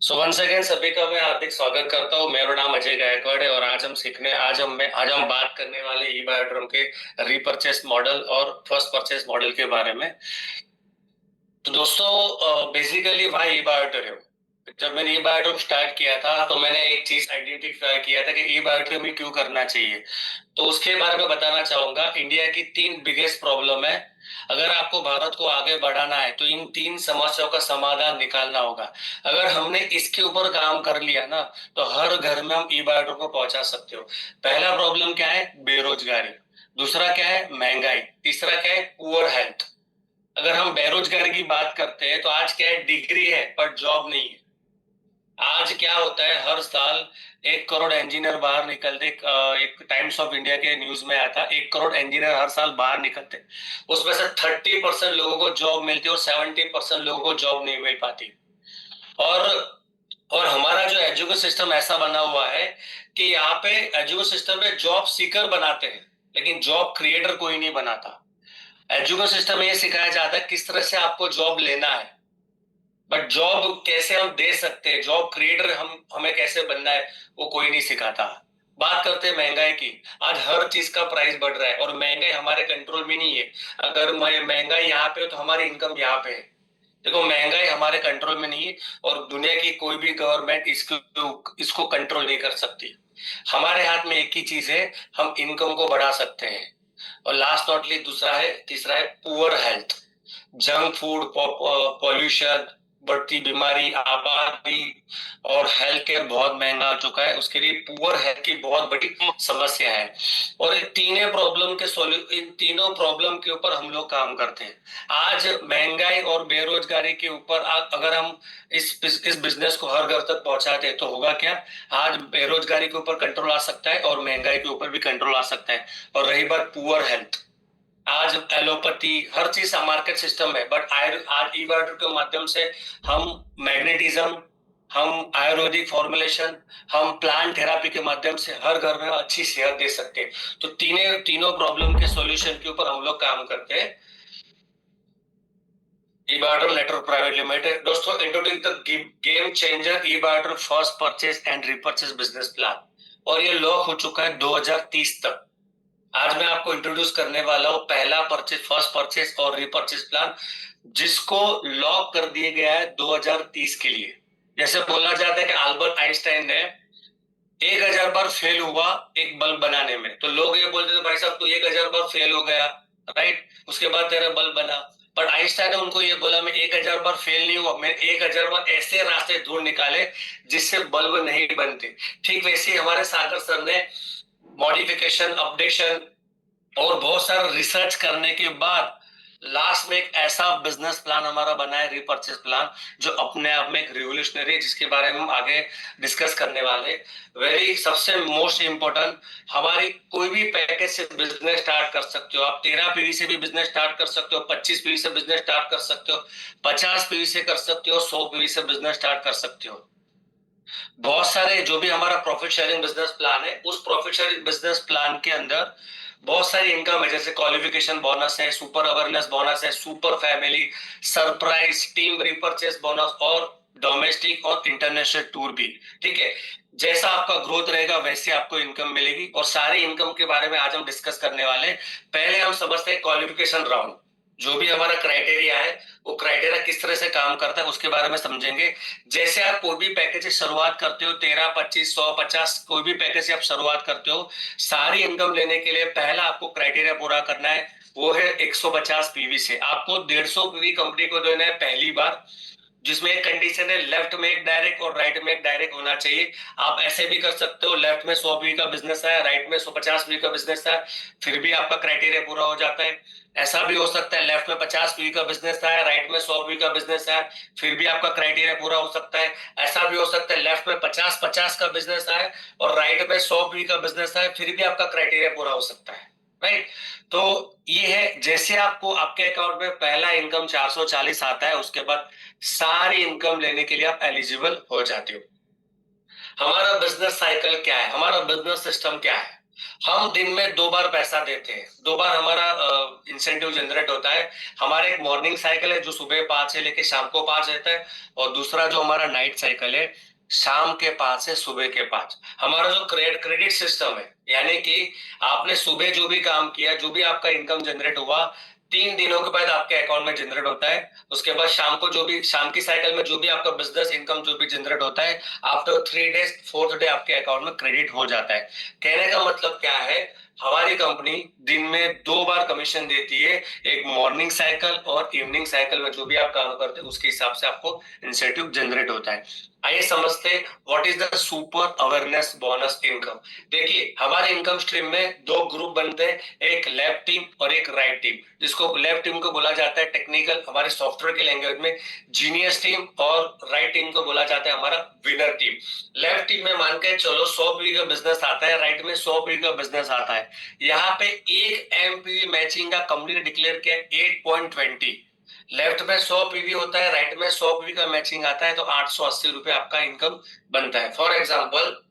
So one second सभी का मैं हार्दिक स्वागत करता हूँ। मेरा नाम अजय गायकवाड़ है और आज हम बात करने वाले ई बायोड्रम के रीपरचेस मॉडल और फर्स्ट परचेस मॉडल के बारे में। तो दोस्तों, बेसिकली वाई ई बायोड्रम, जब मैंने ई बायोड्रम स्टार्ट किया था तो मैंने एक चीज आइडेंटिफाई किया था कि ई बायोड्रम ही क्यों करना चाहिए। तो उसके बारे में बताना चाहूंगा। इंडिया की तीन बिगेस्ट प्रॉब्लम है। अगर आपको भारत को आगे बढ़ाना है तो इन तीन समस्याओं का समाधान निकालना होगा। अगर हमने इसके ऊपर काम कर लिया ना, तो हर घर में हम ई बायोड्रम को पहुंचा सकते हो। पहला प्रॉब्लम क्या है? बेरोजगारी। दूसरा क्या है? महंगाई। तीसरा क्या है? Poor health. अगर हम बेरोजगारी की बात करते हैं तो आज क्या है? डिग्री है पर जॉब नहीं है। आज क्या होता है, हर साल 1 करोड़ इंजीनियर बाहर निकलते। एक टाइम्स ऑफ इंडिया के न्यूज में आया था, 1 करोड़ इंजीनियर हर साल बाहर निकलते। उसमें से 30% लोगों को जॉब मिलती है और 70% लोगों को जॉब नहीं मिल पाती। और और हमारा जो एजुकेशन सिस्टम ऐसा बना हुआ है कि यहाँ पे एजुकेशन सिस्टम में जॉब सीकर बनाते हैं, लेकिन जॉब क्रिएटर कोई नहीं बनाता। एजुकेशन सिस्टम में ये सिखाया जाता है किस तरह से आपको जॉब लेना है, बट जॉब कैसे हम दे सकते हैं, जॉब क्रिएटर हमें कैसे बनना है, वो कोई नहीं सिखाता। बात करते हैं महंगाई की। आज हर चीज का प्राइस बढ़ रहा है और महंगाई हमारे कंट्रोल में नहीं है। अगर महंगाई यहाँ पे हो तो हमारी इनकम यहाँ पे है। देखो, महंगाई हमारे कंट्रोल में नहीं है और दुनिया की कोई भी गवर्नमेंट इसको इसको कंट्रोल नहीं कर सकती। हमारे हाथ में एक ही चीज है, हम इनकम को बढ़ा सकते हैं। और लास्ट नॉट लीस्ट तीसरा है poor health. Junk food, pollution, बढ़ती बीमारी, आबादी और हेल्थ केयर बहुत महंगा हो चुका है। उसके लिए पुअर हेल्थ की बहुत बड़ी समस्या है। और इन तीनों प्रॉब्लम के ऊपर हम लोग काम करते हैं। आज महंगाई और बेरोजगारी के ऊपर अगर हम इस बिजनेस को हर घर तक पहुंचाते हैं तो होगा क्या? आज बेरोजगारी के ऊपर कंट्रोल आ सकता है और महंगाई के ऊपर भी कंट्रोल आ सकता है। और रही बात पुअर हेल्थ, आज एलोपैथी हर चीज का मार्केट सिस्टम है, बट आज ई बायोटिक के माध्यम से हम मैग्नेटिज्म, हम आयुर्वेदिक फॉर्मुलेशन, हम प्लांट थेरापी के माध्यम से हर घर में अच्छी सेहत दे सकते हैं। तो तीनों प्रॉब्लम के सॉल्यूशन के ऊपर हम लोग काम करते हैं। E biotic network private limited दोस्तों, introducing the game changer E biotic first purchase and repurchase business plan. और ये लॉन्च हो चुका है 2030 तक। आज मैं आपको इंट्रोड्यूस करने वाला हूँ पहला परचेज, फर्स्ट परचेज और रिपर्चेज प्लान, जिसको लॉक कर दिया गया है 2030 के लिए। जैसे बोला जाता है कि अल्बर्ट आइंस्टाइन ने 1000 बार फेल हुआ एक बल्ब बनाने में, तो लोग ये बोलते थे भाई साहब तू 1000 बार फेल हो गया, राइट, उसके बाद तेरा बल्ब बना। पर आइंस्टाइन ने उनको ये बोला मैं 1000 बार फेल नहीं हुआ, मैं 1000 बार ऐसे रास्ते ढूंढ निकाले जिससे बल्ब नहीं बनते। ठीक वैसे ही हमारे सागर सर ने मॉडिफिकेशन, अपडेशन और बहुत सारा रिसर्च करने के बाद लास्ट में एक ऐसा बिजनेस प्लान हमारा बना है, रिपर्चेस प्लान, जो अपने आप में एक रिवोल्यूशनरी है, जिसके बारे में हम आगे डिस्कस करने वाले। वेरी सबसे मोस्ट इम्पोर्टेंट, हमारी कोई भी पैकेज से बिजनेस स्टार्ट कर सकते हो आप। 13 पीढ़ी से भी बिजनेस स्टार्ट कर सकते हो, 25 पीढ़ी से बिजनेस स्टार्ट कर सकते हो, 50 पीढ़ी से कर सकते हो, 100 पीढ़ी से बिजनेस स्टार्ट कर सकते हो। बहुत सारे जो भी हमारा प्रॉफिट शेयरिंग बिजनेस प्लान है, उस प्रॉफिट शेयरिंग बिजनेस प्लान के अंदर बहुत सारी इनकम है, जैसे क्वालिफिकेशन बोनस है, सुपर अवेयरनेस बोनस है, super family, surprise, team repurchase bonus और डोमेस्टिक और इंटरनेशनल टूर भी। ठीक है, जैसा आपका ग्रोथ रहेगा वैसे आपको इनकम मिलेगी और सारी इनकम के बारे में आज हम डिस्कस करने वाले हैं। पहले हम समझते हैं क्वालिफिकेशन राउंड। जो भी हमारा क्राइटेरिया है, वो क्राइटेरिया किस तरह से काम करता है उसके बारे में समझेंगे। जैसे आप कोई भी पैकेज से शुरुआत करते हो, 13, 25, 100, 50, कोई भी पैकेज से आप शुरुआत करते हो, सारी इनकम लेने के लिए पहला आपको क्राइटेरिया पूरा करना है, वो है 150 पीवी से। आपको 150 पीवी कंपनी को देना है पहली बार, जिसमें एक कंडीशन है, लेफ्ट में एक डायरेक्ट और राइट में एक डायरेक्ट होना चाहिए। आप ऐसे भी कर सकते हो, लेफ्ट में 100 पीवी का बिजनेस है, राइट में 150 पीवी का बिजनेस है, फिर भी आपका क्राइटेरिया पूरा हो जाता है। ऐसा भी हो सकता है, लेफ्ट में 50 पीवी का बिजनेस है, राइट में 100 पीवी का बिजनेस है, फिर भी आपका क्राइटेरिया पूरा हो सकता है। ऐसा भी हो सकता है, लेफ्ट में 50-50 का बिजनेस है और राइट में 100 पीवी का बिजनेस है, फिर भी आपका क्राइटेरिया पूरा हो सकता है, राइट। तो ये है, जैसे आपको आपके अकाउंट में पहला इनकम 440 आता है, उसके बाद सारी इनकम लेने के लिए आप एलिजिबल हो जाते हो। हमारा बिजनेस साइकिल क्या है, हमारा बिजनेस सिस्टम क्या है? हम दिन में 2 बार पैसा देते हैं, 2 बार हमारा इंसेंटिव जनरेट होता है। हमारा एक मॉर्निंग साइकिल है जो सुबह 5 से लेके शाम को 5 रहता है, और दूसरा जो हमारा नाइट साइकिल है शाम के 5 से सुबह के 5। हमारा जो क्रेडिट सिस्टम है, यानी कि आपने सुबह जो भी काम किया, जो भी आपका इनकम जनरेट हुआ, 3 दिनों के बाद आपके अकाउंट में जनरेट होता है। उसके बाद शाम को जो भी, शाम की साइकिल में जो भी आपका बिजनेस इनकम जो भी जनरेट होता है, आफ्टर 3 डेज 4th डे आपके अकाउंट में क्रेडिट हो जाता है। कहने का मतलब क्या है, हमारी कंपनी दिन में 2 बार कमीशन देती है, एक मॉर्निंग साइकिल और इवनिंग साइकिल में जो भी आप काम करते हैं उसके हिसाब से आपको इंसेंटिव जनरेट होता है। आइए समझते what is the super awareness bonus income. देखिए, हमारे इनकम स्ट्रीम में 2 ग्रुप बनते हैं, एक लेफ्ट टीम और एक राइट टीम। जिसको लेफ्ट टीम को बोला जाता है टेक्निकल, हमारे सॉफ्टवेयर के लैंग्वेज में जीनियस टीम, और राइट टीम को बोला जाता है हमारा विनर टीम। लेफ्ट टीम में मान के चलो 100 पीवी का बिजनेस आता है, राइट में 100 पीवी का बिजनेस आता है। यहाँ पे एक एमपीवी मैचिंग का कंपनी ने डिक्लेयर किया 8.20। लेफ्ट में 100 पीवी होता है, राइट में 100 पीवी का मैचिंग आता है, तो 880 रुपए आपका इनकम बनता है। फॉर एग्जाम्पल,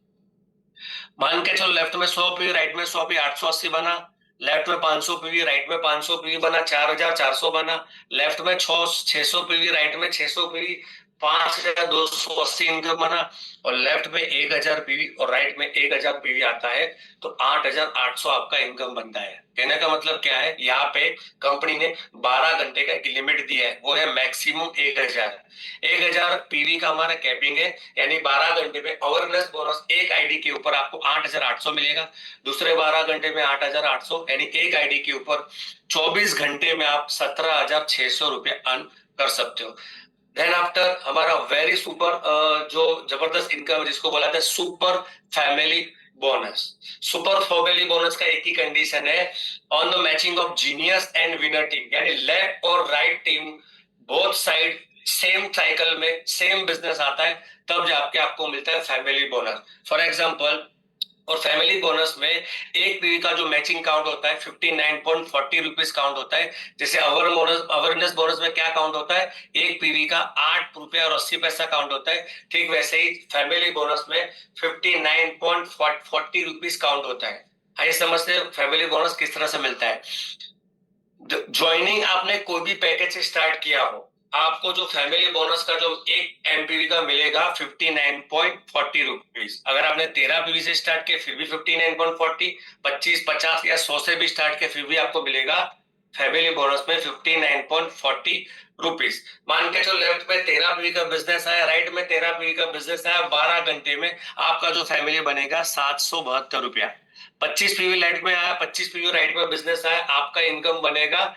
मान के चलो लेफ्ट में 100 पीवी, राइट में 100 पीवी, 880 बना। लेफ्ट में 500 पीवी, राइट में 500 पीवी बना, 4400 बना। लेफ्ट में 600 पीवी, राइट में 600 पीवी, 5280 इनकम बना। और लेफ्ट में 1000 पीवी और राइट में 1000 पीवी आता है, तो 8800 आपका इनकम बनता है। कहने का मतलब क्या है, यहाँ पे कंपनी ने 12 घंटे का एक लिमिट दिया है, वो है मैक्सिमम 1000 पीवी का हमारा कैपिंग है। यानी 12 घंटे में अवेयरनेस बोनस एक आईडी के ऊपर आपको 8800 मिलेगा, दूसरे 12 घंटे में 8800, यानी एक आईडी के ऊपर 24 घंटे में आप 17,600 रुपये अर्न कर सकते हो। देन आफ्टर हमारा वेरी सुपर जो जबरदस्त इनकम है, जिसको बोला जाता है super family bonus. Super family bonus का एक ही कंडीशन है, on the matching of genius and winner team, यानी लेफ्ट और right team both side same cycle में सेम बिजनेस आता है, तब जाके आपको मिलता है फैमिली बोनस। फॉर एग्जाम्पल, और फैमिली बोनस में एक पीवी का जो मैचिंग काउंट होता है 59.40 रुपीज काउंट होता है। जैसे अवेयरनेस बोनस में क्या काउंट होता है, एक पीवी का 8 रुपया और 80 पैसा काउंट होता है, ठीक वैसे ही फैमिली बोनस में 59.40 रुपीज काउंट होता है। आइए समझते हैं फैमिली बोनस किस तरह से मिलता है। ज्वाइनिंग, आपने कोई भी पैकेज स्टार्ट किया हो, आपको जो फैमिली बोनस का जो एक एमपीवी का मिलेगा 59.40 रुपीज। अगर आपने 13 पीवी से स्टार्ट किया फिर भी 59.40, 25, 50 या 100 से भी स्टार्ट किया फिर भी आपको मिलेगा फैमिली बोनस में 59.40 रुपीज। मान के चलो लेफ्ट में 13 पीवी का बिजनेस आया, राइट में 13 पीवी का बिजनेस आया, 12 घंटे में आपका जो फैमिली बनेगा 772 रुपया। 25 पीवी राइट में आया, 25 पीवी राइट में बिजनेस आया, आपका इनकम बनेगा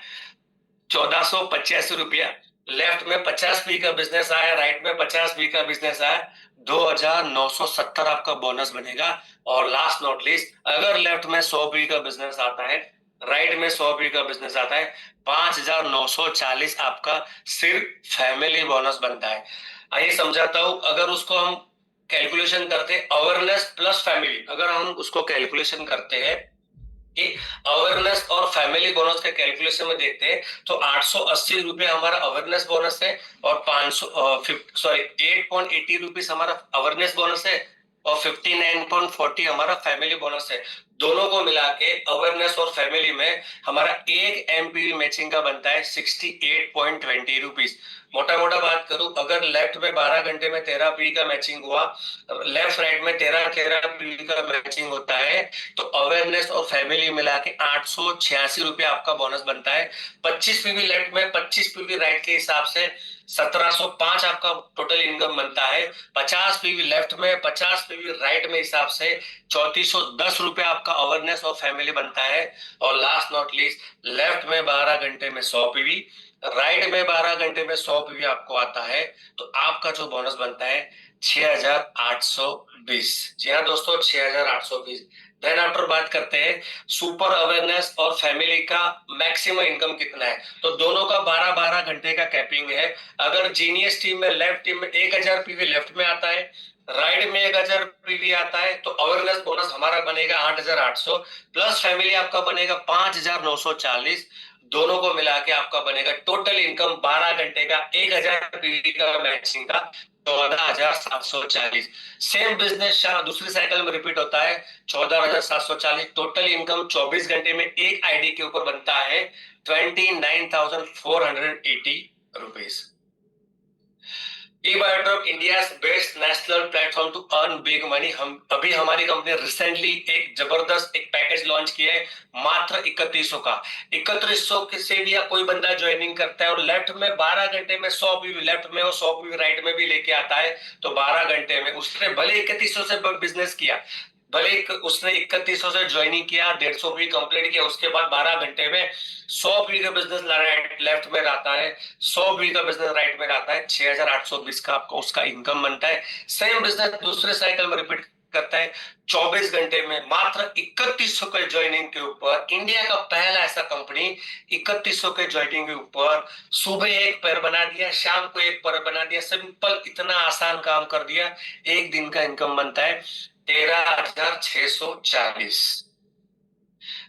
1485 रुपया। लेफ्ट में 50 पी का बिजनेस आया, राइट में 50 पी का बिजनेस आया, 2970 आपका बोनस बनेगा। और लास्ट नॉट लीस्ट, अगर लेफ्ट में 100 पी का बिजनेस आता है, राइट में 100 पी का बिजनेस आता है, 5940 आपका सिर्फ फैमिली बोनस बनता है। आइए समझाता हूं, अगर उसको हम कैलकुलेशन करते हैं अवेयरनेस प्लस फैमिली, अगर हम उसको कैलकुलेशन करते हैं कि अवेयरनेस और फैमिली बोनस के कैलकुलेशन में देखते हैं, तो 880 रुपये हमारा अवेयरनेस बोनस है, और 8.80 रुपीज हमारा अवेयरनेस बोनस है, और 59.40 हमारा फैमिली बोनस है। दोनों को मिला के अवेयरनेस और फैमिली में हमारा एक एमपीवी मैचिंग का बनता है 68.20 रुपीज। मोटा मोटा बात करूं, अगर लेफ्ट में 12 घंटे में 13 पीवी का मैचिंग हुआ, लेफ्ट राइट में 13 पीवी का मैचिंग होता है, तो अवेयरनेस और फैमिली मिला के 886 रुपया आपका बोनस बनता है। 25 पीवी लेफ्ट में 25 पीवी राइट के हिसाब से 1705 आपका टोटल इनकम बनता है। 50 पीवी लेफ्ट में 50 पीवी राइट में हिसाब से 3410 रुपया आपका अवेयरनेस और फैमिली बनता है। और लास्ट नॉट लीस्ट, लेफ्ट में 12 घंटे में 100 पीवी, राइट में 12 घंटे में 100 पीवी आपको आता है, तो आपका जो बोनस बनता है 6820। जी हाँ दोस्तों, 6820। देन आफ्टर बात करते हैं सुपर अवेयरनेस और फैमिली का मैक्सिमम इनकम कितना है। तो दोनों का 12-12 घंटे का कैपिंग है। अगर जीनियस टीम में, लेफ्ट टीम में 1000 पीवी लेफ्ट में आता है, राइट में 1000 पीवी आता है, तो अवेयरनेस बोनस हमारा बनेगा 8800, प्लस फैमिली आपका बनेगा 5940। दोनों को मिला के आपका बनेगा टोटल इनकम 12 घंटे का 1000 पीवी का मैचिंग का 14,740। सेम बिजनेस दूसरी साइकिल में रिपीट होता है 14,740। टोटल इनकम 24 घंटे में एक आईडी के ऊपर बनता है 29,480 rupees. eBioDrop India best national platform to earn big money. हम अभी हमारी कंपनी रिसेंटली एक जबरदस्त एक पैकेज लॉन्च किया है मात्र 3100 का। 3100 से भी कोई बंदा ज्वाइनिंग करता है और लेफ्ट में 12 घंटे में 100 पीवी लेफ्ट में और 100 पीवी राइट में भी लेके आता है, तो 12 घंटे में उसने भले 3100 से बिजनेस किया, भले उसने 3100 से ज्वाइनिंग किया, 150 भी कंप्लीट किया, उसके बाद 12 घंटे में 100 पी का बिजनेस लेफ्ट में रहता है, 100 पी का बिजनेस राइट में रहता है, 6,820 का आपको उसका इनकम बनता है। सेम बिजनेस दूसरे साइकिल में रिपीट करता है 24 घंटे में मात्र 3100 के ज्वाइनिंग के ऊपर। इंडिया का पहला ऐसा कंपनी 3100 के ज्वाइनिंग के ऊपर सुबह एक पैर बना दिया, शाम को एक पैर बना दिया, सिंपल इतना आसान काम कर दिया। एक दिन का इनकम बनता है 13,640।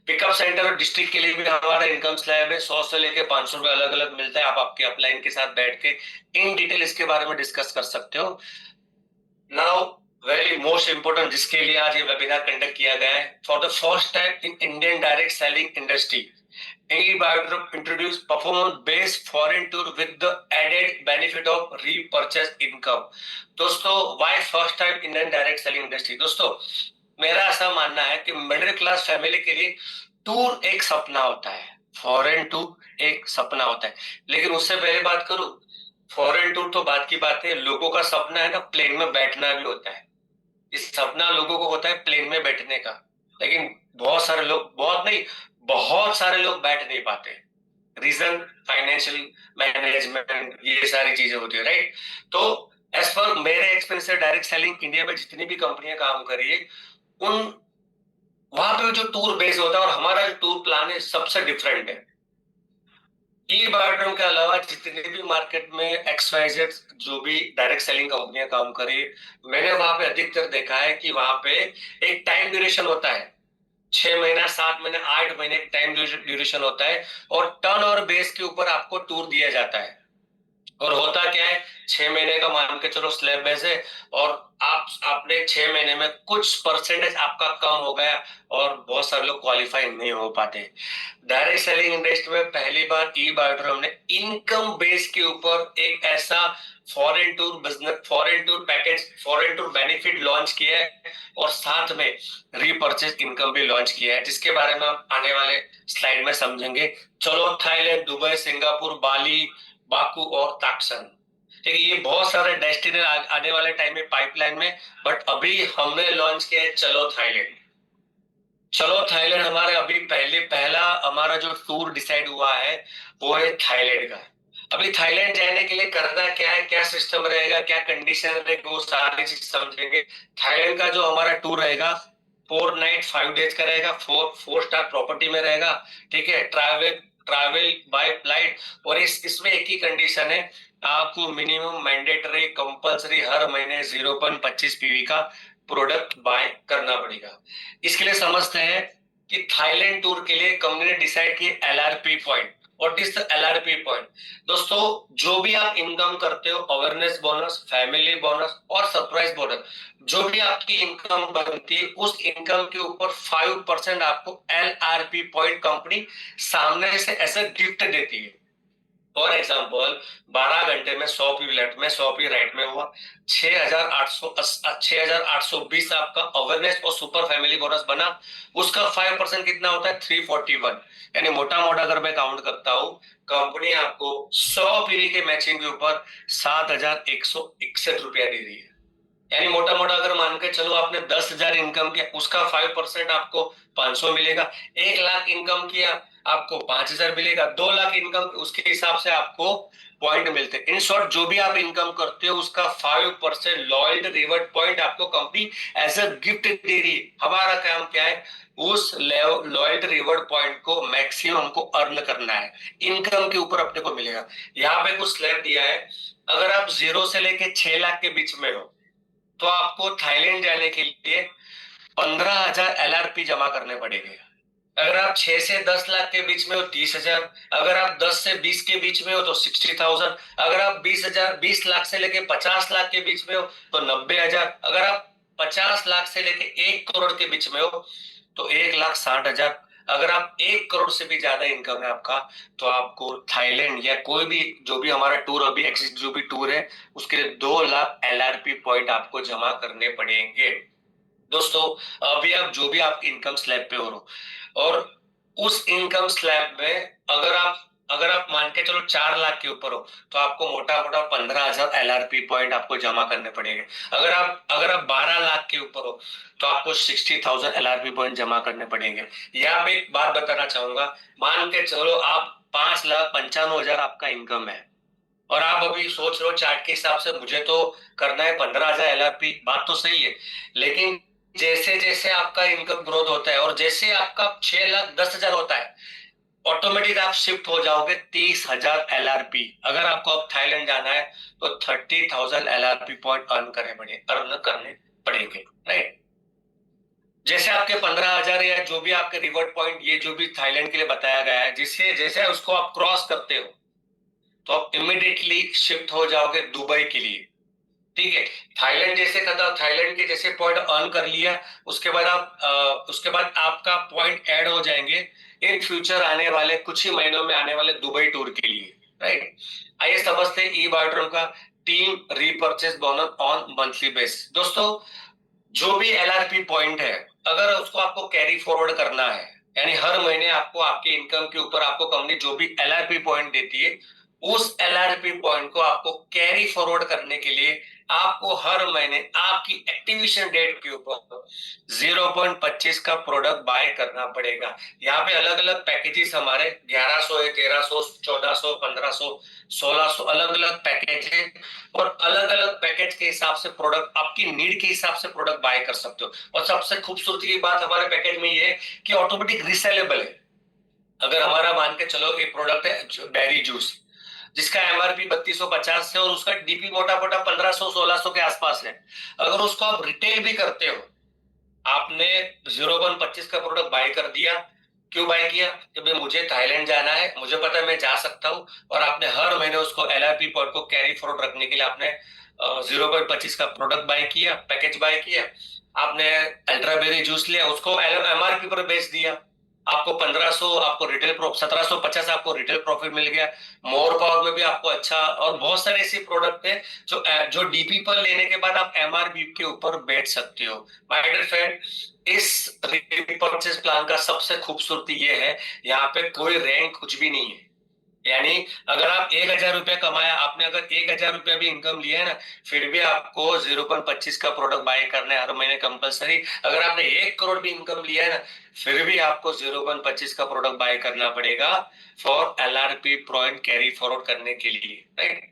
पिकअप सेंटर और डिस्ट्रिक्ट के लिए भी हमारा इनकम स्लैब है, 100 से लेके 500 रुपए अलग अलग मिलता है। आप आपके अपलाइन के साथ बैठ के इन डिटेल इसके बारे में डिस्कस कर सकते हो। नाउ वेरी मोस्ट इंपोर्टेंट जिसके लिए आज ये वेबिनार कंडक्ट किया गया है, for the first time in Indian direct selling industry eBioDrop introduce performance based foreign tour with the added benefit of repurchase income। दोस्तों why first time Indian direct selling industry? दोस्तों मेरा ऐसा मानना है कि मिडिल क्लास फैमिली के लिए tour एक सपना होता है, फॉरेन टूर एक सपना होता है। लेकिन उससे पहले बात करूं, फॉरेन टूर तो बात की बात है, लोगों का सपना है ना प्लेन में बैठना भी होता है। इस सपना लोगों को होता है प्लेन में बैठने का, लेकिन बहुत सारे लोग, बहुत नहीं बहुत सारे लोग बैठ नहीं पाते। रीजन फाइनेंशियल मैनेजमेंट, ये सारी चीजें होती है, राइट। तो एज पर मेरे एक्सपीरियंस से डायरेक्ट सेलिंग इंडिया में जितनी भी कंपनियां काम कर रही है, उन वहां पे जो टूर बेस होता है और हमारा जो टूर प्लान है सबसे डिफरेंट है। eBioDrop के अलावा जितने भी मार्केट में XYZ जो भी डायरेक्ट सेलिंग कंपनियां काम करे, मैंने वहां पे अधिकतर देखा है कि वहां पे एक टाइम ड्यूरेशन होता है, 6 महीना 7 महीने 8 महीने टाइम ड्यूरेशन होता है और टर्न और बेस के ऊपर आपको टूर दिया जाता है। और होता क्या है, 6 महीने का मान के चलो स्लैब बेस है और आपने 6 महीने में कुछ परसेंटेज आपका कम हो गया और बहुत सारे लोग क्वालिफाई नहीं हो पाते। डायरेक्ट सेलिंग इंडस्ट्री में पहली बार eBioDrop ने इनकम बेस के ऊपर एक ऐसा foreign tour business, foreign tour package, foreign tour benefit launch किया है और साथ में रीपर्चेज इनकम भी लॉन्च किया है, जिसके बारे में हम आने वाले स्लाइड में समझेंगे। चलो थाईलैंड, दुबई, सिंगापुर, बाली, बाकू और ताक्सन, ठीक है, ये बहुत सारे डेस्टिनेशन आने वाले टाइम में पाइपलाइन में, बट अभी हमने लॉन्च किया है चलो थाईलैंड। चलो थाईलैंड हमारे अभी पहला हमारा जो टूर डिसाइड हुआ है वो है थाईलैंड का। अभी थाईलैंड जाने के लिए करना क्या है, क्या सिस्टम रहेगा, क्या कंडीशन रहेगा, वो सारी चीज समझेंगे। थाईलैंड का जो हमारा टूर रहेगा 4 नाइट 5 डेज का रहेगा, 4 स्टार प्रॉपर्टी में रहेगा, ठीक है। ट्रैवल ट्रैवल बाय फ्लाइट, और इसमें एक ही कंडीशन है, आपको मिनिमम मैंडेटरी कंपलसरी हर महीने 0.25 पीवी का प्रोडक्ट बाय करना पड़ेगा। इसके लिए समझते हैं कि थाईलैंड टूर के लिए कंपनी ने डिसाइड की LRP point. What is the LRP point? दोस्तों जो भी आप इनकम करते हो, अवेयरनेस बोनस, फैमिली बोनस और सरप्राइज बोनस, जो भी आपकी इनकम बनती है उस इनकम के ऊपर 5% आपको LRP पॉइंट कंपनी सामने से ऐसा गिफ्ट देती है। फॉर एग्जाम्पल 12 घंटे में 100 पी लेफ्ट में 100 पी राइट में हुआ, 6,820 आपका अवेयरनेस और सुपर फैमिली बोनस बना। उसका 5% कितना होता है? 341। यानी मोटा मोटा अगर मैं काउंट करता हूं, कंपनी आपको 100 पीवी के मैचिंग के ऊपर 7,161 रुपया दे रही है। यानी मोटा मोटा अगर मान के चलो आपने 10,000 इनकम किया, उसका 5% आपको 500 मिलेगा। 1 लाख इनकम किया, आपको 5,000 मिलेगा। 2 लाख इनकम, उसके हिसाब से आपको पॉइंट मिलते हैं। इन शॉर्ट जो भी आप इनकम करते हो उसका 5% लॉयल्टी रिवॉर्ड पॉइंट आपको कंपनी एज अ गिफ्ट दे रही है। हमारा काम क्या है? उस लॉयल्टी रिवॉर्ड पॉइंट को मैक्सिमम हमको अर्न करना है, इनकम के ऊपर अपने को मिलेगा। यहाँ पे कुछ स्लैब दिया है, अगर आप 0 से लेके 6 लाख के बीच में हो तो आपको थाईलैंड जाने के लिए 15,000 LRP जमा करने पड़ेंगे। अगर आप 6 से 10 लाख के बीच में हो 30,000, अगर आप 10 से 20 के बीच में हो तो 60,000, अगर आप 20 लाख से लेके 50 लाख के बीच में हो तो 90,000, अगर आप 50 लाख से लेके 1 करोड़ के बीच में हो तो 1,60,000, अगर आप 1 करोड़ से भी ज्यादा इनकम है आपका तो आपको थाईलैंड या कोई भी जो भी हमारा टूर अभी एग्जिस्ट जो भी टूर है उसके लिए 2 लाख LRP पॉइंट आपको जमा करने पड़ेंगे। दोस्तों, अभी आप जो भी आप इनकम स्लैब पे हो और उस इनकम स्लैब में अगर आप मान के चलो 4 लाख के ऊपर हो तो आपको मोटा मोटा 15,000 LRP पॉइंट आपको जमा करने पड़ेंगे। अगर आप 12 लाख के ऊपर हो तो आपको 60,000 LRP पॉइंट जमा करने पड़ेंगे। यहाँ पे एक बात बताना चाहूंगा, मान के चलो आप 5,95,000 आपका इनकम है और आप अभी सोच रहे हो चार्ट के हिसाब से मुझे तो करना है 15,000 LRP, बात तो सही है। लेकिन जैसे जैसे आपका इनकम ग्रोथ होता है और जैसे आपका 6,10,000 होता है ऑटोमेटिक आप शिफ्ट हो जाओगे 30,000 LRP। अगर आपको अब थाईलैंड जाना है तो 30,000 LRP पॉइंट अर्न करने पड़ेंगे, राइट। जैसे आपके 15,000 या जो भी आपके रिवॉर्ड पॉइंट ये जो भी थाईलैंड के लिए बताया गया है, जिससे जैसे उसको आप क्रॉस करते हो तो आप इमिडिएटली शिफ्ट हो जाओगे दुबई के लिए। ठीक है, थाईलैंड के जैसे पॉइंट अर्न कर लिया उसके बाद आपका पॉइंट ऐड हो जाएंगे इन फ्यूचर आने वाले कुछ ही महीनों में आने वाले दुबई टूर के लिए, राइट। आइए समझते हैं ई बायोड्रोम का team repurchase bonus on monthly base. दोस्तों, जो भी LRP पॉइंट है अगर उसको आपको कैरी फॉरवर्ड करना है यानी हर महीने आपको आपके इनकम के ऊपर आपको कंपनी जो भी LRP पॉइंट देती है उस LRP पॉइंट को आपको कैरी फॉरवर्ड करने के लिए आपको हर महीने आपकी एक्टिवेशन डेट के ऊपर 0.25 का प्रोडक्ट बाय करना पड़ेगा। यहाँ पे अलग अलग पैकेजेस हमारे 1100 है, 1300, 1400, 1500, 1600 अलग अलग पैकेज है और अलग अलग पैकेज के हिसाब से प्रोडक्ट आपकी नीड के हिसाब से प्रोडक्ट बाय कर सकते हो। और सबसे खूबसूरती की बात हमारे पैकेज में ये है कि ऑटोमेटिक रिसेलेबल है। अगर हमारा मान के चलो एक प्रोडक्ट है डेयरी जूस जिसका MRP 3250 है और उसका DP मोटा मोटा 1500 1600 के आसपास है, अगर उसको आप रिटेल भी करते हो, आपने 0.25 का प्रोडक्ट बाय कर दिया। क्यों बाय किया? क्योंकि मुझे थाईलैंड जाना है, मुझे पता है मैं जा सकता हूँ और आपने हर महीने उसको LRP पॉइंट को कैरी फॉरवर्ड रखने के लिए आपने 0.25 का प्रोडक्ट बाय किया, पैकेज बाय किया। आपने अल्ट्राबेरी जूस लिया, उसको MRP पर बेच दिया, आपको 1500 आपको रिटेल 1750 आपको रिटेल प्रॉफिट मिल गया। मोर पावर में भी आपको अच्छा और बहुत सारे ऐसे प्रोडक्ट है जो DP पर लेने के बाद आप MRP के ऊपर बेच सकते हो। माय डियर फ्रेंड, इस रिपर्चेस प्लान का सबसे खूबसूरती ये है, यहाँ पे कोई रैंक कुछ भी नहीं है। यानी अगर आप 1,000 रुपया कमाया, आपने अगर 1,000 रुपया भी इनकम लिया है ना, फिर भी आपको 0.25 का प्रोडक्ट बाय करना है हर महीने कंपलसरी। अगर आपने 1 करोड़ भी इनकम लिया है ना, फिर भी आपको 0.25 का प्रोडक्ट बाय करना पड़ेगा for LRP point carry forward करने के लिए, राइट।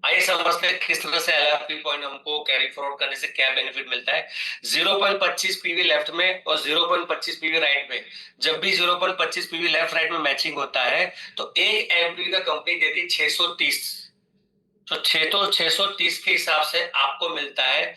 आइए समझते हैं किस तरह से LRP पॉइंट हमको कैरी फॉरवर्ड करने से क्या बेनिफिट मिलता है। 0.25 पीवी लेफ्ट में और 0.25 पीवी राइट में, जब भी 0.25 पीवी लेफ्ट राइट में मैचिंग होता है तो एक एमपी का कंपनी देती है 630। तो 630 के हिसाब से आपको मिलता है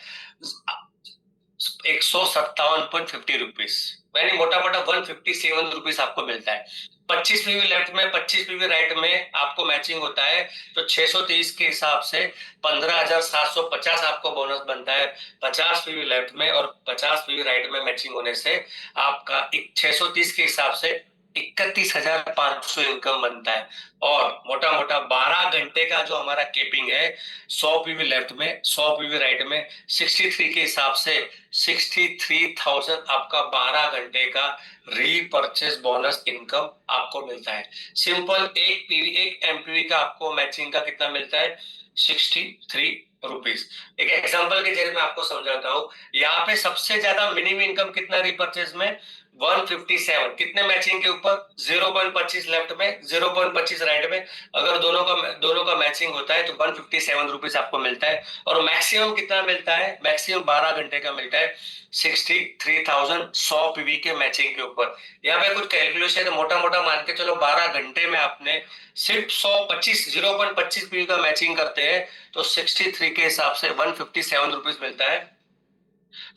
157.50 रुपीज, यानी मोटा मोटा 157 रुपीज आपको मिलता है। 25 पीवी लेफ्ट में 25 पीवी राइट में आपको मैचिंग होता है तो 630 के हिसाब से 15,750 आपको बोनस बनता है। 50 पीवी लेफ्ट में और 50 पीवी राइट में मैचिंग होने से आपका 630 के हिसाब से 31,500 इनकम बनता है। और मोटा मोटा 12 घंटे का जो हमारा केपिंग है, 100 पीवी लेफ्ट में 100 पीवी राइट में 63 के हिसाब से 63,000 आपका 12 घंटे का रीपरचेस बोनस इनकम आपको मिलता है। सिंपल एक एमपीवी का आपको मैचिंग का कितना मिलता है? 63 रुपीज। एक एग्जांपल के जरिए मैं आपको समझाता हूँ। यहाँ पे सबसे ज्यादा मिनिमम इनकम कितना रीपरचेस में? 157। कितने मैचिंग के ऊपर? 0.25 लेफ्ट में 0.25 राइट में। अगर दोनों का मैचिंग होता है तो 157 रुपीज आपको मिलता है। और मैक्सिमम कितना मिलता है? मैक्सिमम 12 घंटे का मिलता है 63,000 100 पीवी के मैचिंग के ऊपर। यहाँ पे कुछ कैलकुलेशन है, मोटा मोटा मान के चलो 12 घंटे में आपने सिर्फ 0.25 पीवी का मैचिंग करते हैं तो 63 के हिसाब से 157 रुपीज मिलता है।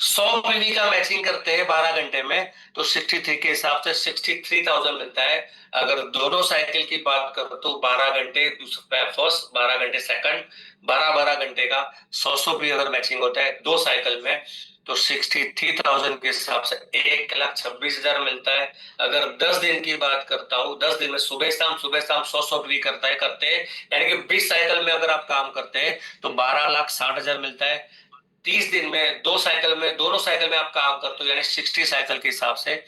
100 पीवी का मैचिंग करते हैं 12 घंटे में तो 63 के हिसाब से 63,000 मिलता है। अगर दोनों साइकिल की बात करो तो 12 घंटे फर्स्ट, 12 घंटे सेकंड, 12-12 घंटे का 100 भी अगर मैचिंग होता है दो साइकिल में तो 63,000 के हिसाब से 1,26,000 मिलता है। अगर 10 दिन की बात करता हूँ, 10 दिन में सुबह शाम 100 भी करते हैं, यानी कि 20 साइकिल में अगर आप काम करते हैं तो 12,60,000 मिलता है। 30 दिन में दो साइकिल में, दोनों साइकिल में आप काम करते हो, यानी 60 साइकिल के हिसाब से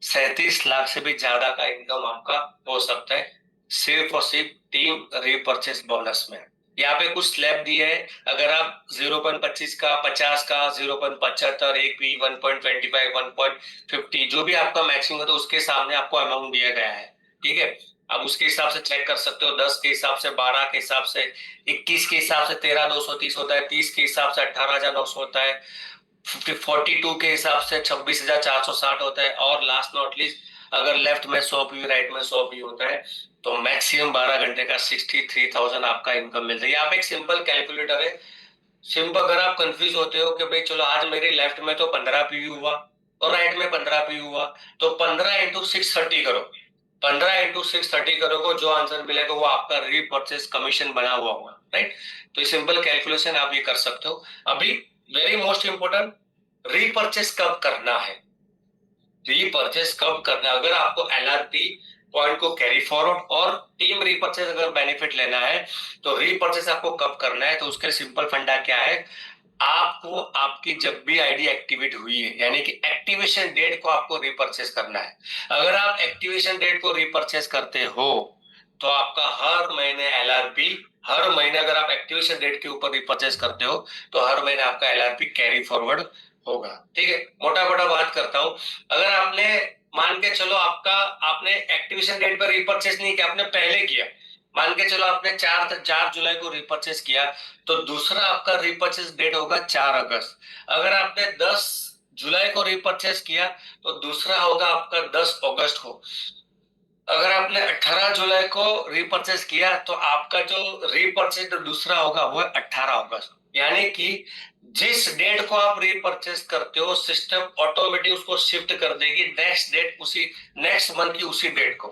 37 लाख से भी ज्यादा का इनकम आपका हो सकता है, सिर्फ और सिर्फ टीम रीपर्चेस बोनस में। यहाँ पे कुछ स्लैब दिए है, अगर आप 0.25 का, 50 का, 0.75, 1 पी, 1.25, 1.50 जो भी आपका मैक्सिमम है तो उसके सामने आपको अमाउंट दिया गया है। ठीक है, आप उसके हिसाब से चेक कर सकते हो। 10 के हिसाब से, 12 के हिसाब से, 21 के हिसाब से 13,230 होता है, 30 के हिसाब से 18,900 होता है, 42 के हिसाब से 26,460 होता है, और लास्ट नॉट लीस्ट अगर लेफ्ट में 100 पी राइट में 100 पी होता है तो मैक्सिमम 12 घंटे का 63,000 आपका इनकम मिलता है। यहाँ पे एक सिंपल कैलकुलेटर है। सिंपल, अगर आप कंफ्यूज होते हो कि भाई चलो आज मेरे लेफ्ट में तो 15 पी हुआ और राइट में 15 पी हुआ, तो 15 इंटू 630 करो। 15 इंटू 630 करोगे, जो आंसर मिलेगा वो आपका रीपरचेस कमीशन बना हुआ होगा, राइट। तो ये सिंपल कैलकुलेशन आप ये कर सकते हो। अभी वेरी मोस्ट इंपोर्टेंट, रीपरचेस कब करना है। रीपरचेस कब करना है, अगर आपको एलआरपी पॉइंट को कैरी फॉरवर्ड और टीम रीपरचेस अगर बेनिफिट लेना है तो रीपरचेस आपको कब करना है, तो उसके सिंपल फंडा क्या है, आपको आपकी जब भी आईडी एक्टिवेट हुई है, यानी कि एक्टिवेशन डेट को आपको रिपर्चेस करना है। अगर आप एक्टिवेशन डेट को रिपर्चेस करते हो तो आपका हर महीने एलआरपी, हर महीने अगर आप एक्टिवेशन डेट के ऊपर रिपर्चेस करते हो तो हर महीने आपका एलआरपी कैरी फॉरवर्ड होगा। ठीक है, मोटा मोटा बात करता हूं, अगर आपने मान के चलो आपका, आपने एक्टिवेशन डेट पर रिपर्चेस नहीं किया, आपने पहले किया, मान के चलो आपने 4 जुलाई को रिपर्चेस किया तो दूसरा आपका रिपर्चेस डेट होगा 4 अगस्त। अगर आपने 10 जुलाई को रिपर्चेस किया तो दूसरा होगा आपका 10 अगस्त को। अगर आपने 18 जुलाई को रिपर्चेस किया तो आपका जो रिपर्चेस दूसरा होगा वो है 18 अगस्त। यानी कि जिस डेट को आप रिपर्चेस करते हो सिस्टम ऑटोमेटिक उसको शिफ्ट कर देगी नेक्स्ट डेट, उसी नेक्स्ट मंथ की उसी डेट को।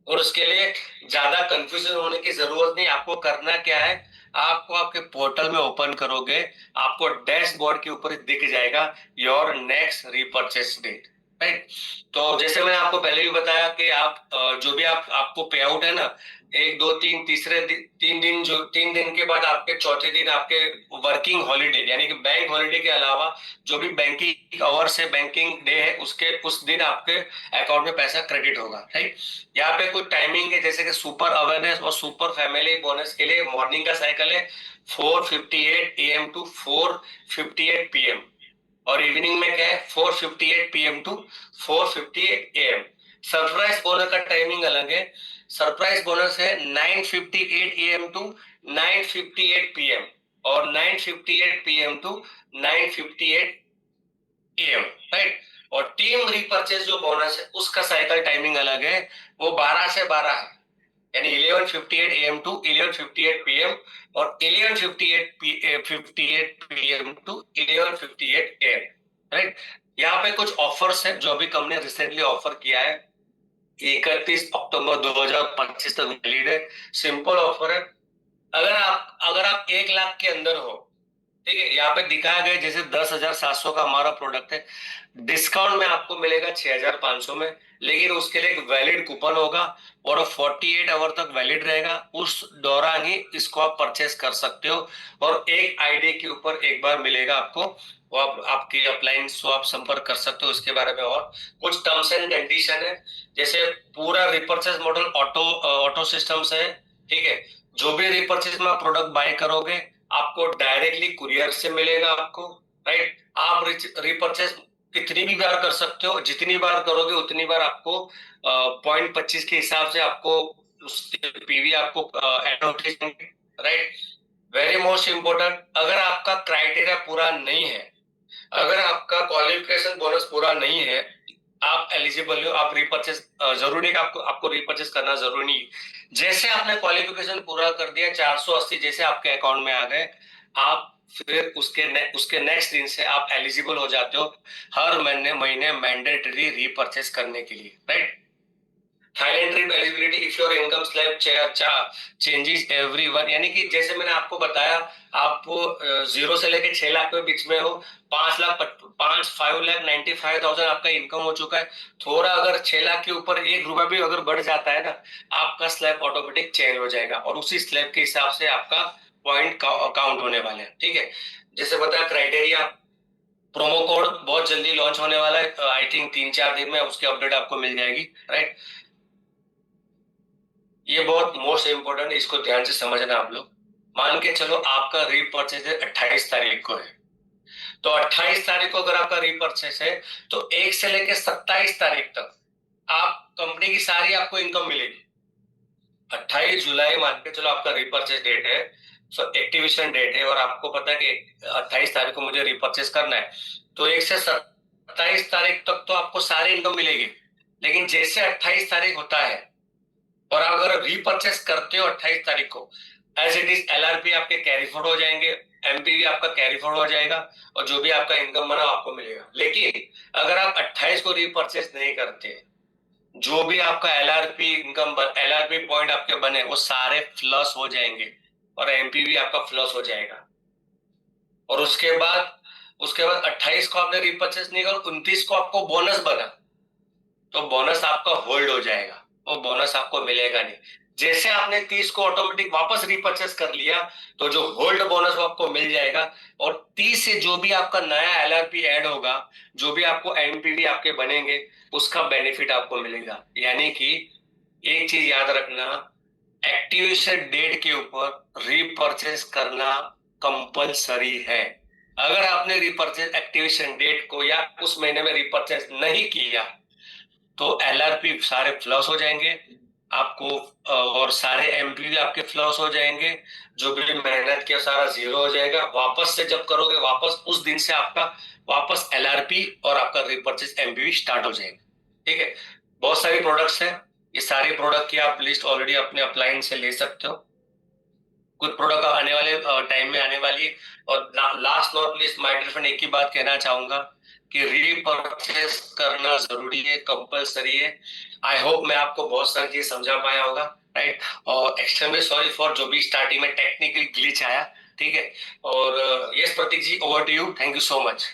और उसके लिए ज्यादा कंफ्यूजन होने की जरूरत नहीं। आपको करना क्या है, आपको आपके पोर्टल में ओपन करोगे, आपको डैशबोर्ड के ऊपर दिख जाएगा your next repurchase date, right. तो जैसे मैंने आपको पहले भी बताया कि आप जो भी आपको पे आउट है ना, 1 2 3 तीसरे 3 दिन, जो 3 दिन के बाद आपके चौथे दिन आपके वर्किंग हॉलीडे यानी कि बैंक हॉलीडे के अलावा जो भी बैंकिंग आवर्स है, बैंकिंग डे है, उसके उस दिन आपके अकाउंट में पैसा क्रेडिट होगा, राइट। यहाँ पे कुछ टाइमिंग है, जैसे कि सुपर अवेयरनेस और सुपर फैमिली बोनस के लिए मॉर्निंग का साइकिल है 4:58 AM टू 4:58 PM, और इवनिंग में क्या है 4:58 PM to 4:58 AM। Surprise bonus का टाइमिंग अलग है, सरप्राइज बोनस है 9:58 AM टू 9:58 PM और 9:58 PM टू 9:58 AM, राइट। और टीम रिपर्चेज जो बोनस है उसका साइकिल टाइमिंग अलग है, वो 12 से 12 है, यानी 11:58 AM टू 11:58 PM और 11:58 PM टू 11:58 AM, राइट। यहाँ पे कुछ ऑफर्स है जो अभी कंपनी रिसेंटली ऑफर किया है, 31 अक्टूबर 2025 तक वैलिड है। सिंपल ऑफर है, अगर आप 1 लाख के अंदर हो, ठीक है, यहाँ पे दिखाया गया जैसे 10,700 का हमारा प्रोडक्ट है, डिस्काउंट में आपको मिलेगा 6,500 में, लेकिन उसके लिए एक वैलिड कूपन होगा और 48 आवर तक वैलिड रहेगा, उस दौरान ही इसको आप परचेस कर सकते हो। और एक आईडी के ऊपर एक बार मिलेगा आपको, वो आपकी अप्लायंस को आप संपर्क कर सकते हो इसके बारे में। और कुछ टर्म्स एंड कंडीशन है, जैसे पूरा रिपर्चेस मॉडल ऑटो सिस्टम्स है, ठीक है। जो भी रिपर्चेस में आप प्रोडक्ट बाय करोगे आपको डायरेक्टली कुरियर से मिलेगा आपको, राइट। आप रिपर्चेस कितनी भी बार कर सकते हो, जितनी बार करोगे उतनी बार आपको 0.25 के हिसाब से आपको पीवी आपको advertisement, right. Very most important, अगर आपका क्राइटेरिया पूरा नहीं है, अगर आपका क्वालिफिकेशन बोनस पूरा नहीं है, आप एलिजिबल हो, आप रिपर्चेस जरूरी नहीं कि आपको आपको रिपर्चेस करना जरूरी नहीं। जैसे आपने क्वालिफिकेशन पूरा कर दिया 480 जैसे आपके अकाउंट में आ गए, आप फिर उसके नेक्स्ट दिन से आप एलिजिबल हो जाते हो हर महीने मैंडेटरी रीपर्चेस करने के लिए, right. Thailand trip eligibility if your income slab changes every one, यानी कि जैसे मैंने आपको बताया, आप 0 से लेके 6 लाख के बीच में हो, 5,95,000 आपका इनकम हो चुका है, थोड़ा अगर 6 लाख के ऊपर 1 रुपया भी अगर बढ़ जाता है ना, आपका स्लैब ऑटोमेटिक चेंज हो जाएगा और उसी स्लैब के हिसाब से आपका पॉइंट काउंट होने वाले हैं, ठीक है। जैसे बताया क्राइटेरिया, प्रोमो कोड बहुत जल्दी लॉन्च होने वाला है, आई थिंक 3-4 दिन में उसकी अपडेट आपको मिल जाएगी, राइट। ये बहुत मोस्ट इंपोर्टेंट है, इसको ध्यान से समझना आप लोग। मान के चलो आपका रीपर्चेज 28 तारीख को है, तो 28 तारीख को अगर आपका रीपर्चेज है तो 1 से लेकर 27 तारीख तक आप कंपनी की सारी आपको इनकम मिलेगी। 28 जुलाई मान के चलो आपका रीपर्चेज डेट है, सो एक्टिवेशन डेट है, और आपको पता है कि 28 तारीख को मुझे रीपर्चेज करना है, तो 1 से 27 तारीख तक तो आपको सारी इनकम मिलेगी। लेकिन जैसे 28 तारीख होता है और आप अगर रीपर्चेस करते हो 28 तारीख को, एज इट इज एलआरपी आपके कैरी फॉरवर्ड हो जाएंगे, एमपीवी आपका कैरी फॉरवर्ड हो जाएगा, और जो भी आपका इनकम बना आपको मिलेगा। लेकिन अगर आप 28 को रीपर्चेस नहीं करते, जो भी आपका एलआरपी इनकम एलआरपी पॉइंट आपके बने वो सारे फ्लश हो जाएंगे और एमपीवी आपका फ्लश हो जाएगा। और उसके बाद 28 को आपने रीपर्चेस नहीं करा, 29 को आपको बोनस बना, तो बोनस आपका होल्ड हो जाएगा, वो बोनस आपको मिलेगा नहीं। जैसे आपने 30 को ऑटोमेटिक वापस रिपर्चेस कर लिया, तो जो होल्ड बोनस वो आपको मिल जाएगा, और 30 से जो भी आपका नया एलआरपी ऐड होगा, जो भी आपको एमपीवी आपके बनेंगे, उसका बेनिफिट आपको मिलेगा। यानी कि एक चीज याद रखना, एक्टिवेशन डेट के ऊपर रीपर्चेस करना कंपलसरी है। अगर आपने रिपर्चेस एक्टिवेशन डेट को या उस महीने में रिपर्चेस नहीं किया, तो एलआरपी सारे फ्लॉस हो जाएंगे आपको, और सारे एमपी भी आपके फ्लॉस हो जाएंगे, जो भी मेहनत किया सारा जीरो हो जाएगा। वापस से जब करोगे, वापस उस दिन से आपका वापस एलआरपी और आपका रिपर्चेस एमपी स्टार्ट हो जाएगा, ठीक है। बहुत सारी प्रोडक्ट्स हैं, ये सारे प्रोडक्ट की आप लिस्ट ऑलरेडी अपने अपलाइन से ले सकते हो। कुछ प्रोडक्ट आने वाले टाइम में आने वाली है। और last not least my dear friend, एक ही बात कहना चाहूंगा कि रीपरचेस करना जरूरी है, कंपलसरी है। आई होप मैं आपको बहुत सारी चीज समझा पाया होगा, राइट। और एक्सट्रीमली सॉरी फॉर जो भी स्टार्टिंग में टेक्निकल ग्लिच आया, ठीक है। और yes Prateek ji, over to you, thank you so much.